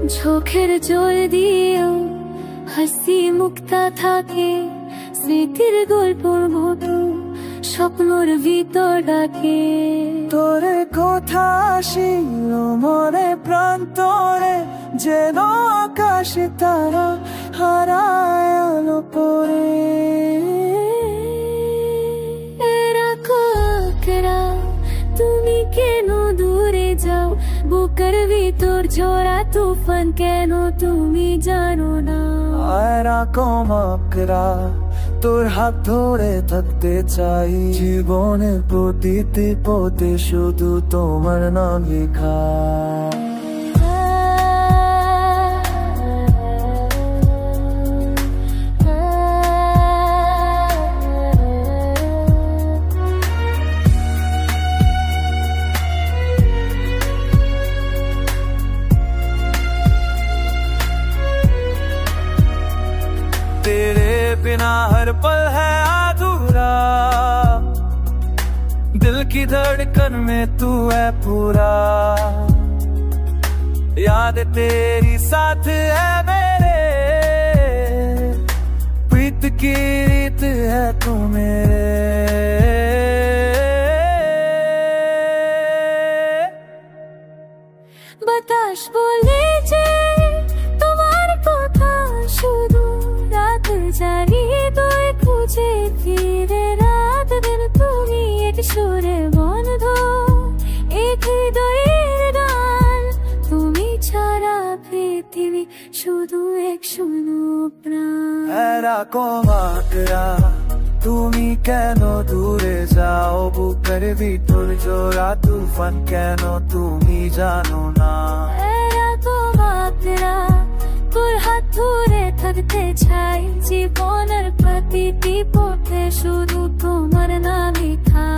চোখের জল দিয়েও হাসি মুক্তা থাকে, স্মৃতির গল্পর মতো স্বপ্নর ভিতর ডাকে। তোর কথা আসিল মনে প্রান্তরে, যেন আকাশে তারা হারায় আলো পরে। তুমি কেন দূরে যাও, বুকের ভিতর ঝরা তুফান কেন তুমি জানো না। কমকরা তোর হাত ধরে থাকতে চাই, জীবনের প্রতিটি পথে শুধু তোমার নাম লেখা। तेरे बिना हर पल है अधूरा, दिल की धड़कन में तू है पूरा। याद तेरी साथ है मेरे, प्रीत की रीत है तू मेरे। বাতাস বলে যে তোমার কথা শুধু জানি, তুই খুঁজে ফিরে রাত দিন তুমি এক সুরে বন্ধ, এক হৃদয়ের গান। তুমি ছাড়া পৃথিবী শুধু এক শূন্য প্রাণ। কমকরা তুমি কেন দূরে যাও, বুকের ভিতর জোড়া তুফান কেন তুমি জানো না। কমকরা তোর হাত ধরে থাকতে চাই, জীবনের প্রতিটি পথে শুধু তোমার নাম লেখা।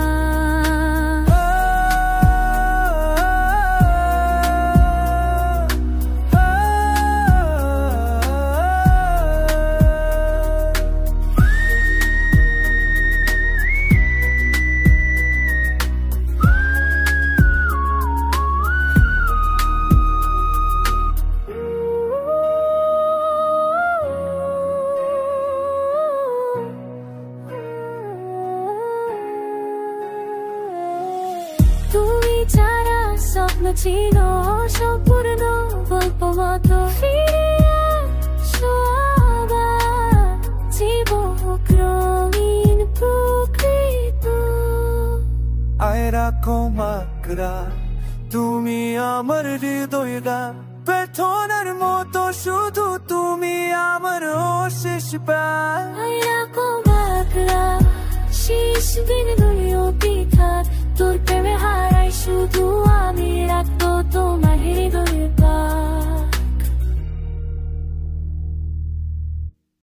তুমি ছাড়া স্বপ্ন ছিল সম্পূর্ণ গল্প মতো, ফিরে আসো আবার জীবন রঙিন প্রকৃত। কমকরা তুমি আমার হৃদয় গান, পেছনের মতো শুধু তুমি আমার শেষ প্রাণ। কমকরা শেষ দিন গুলি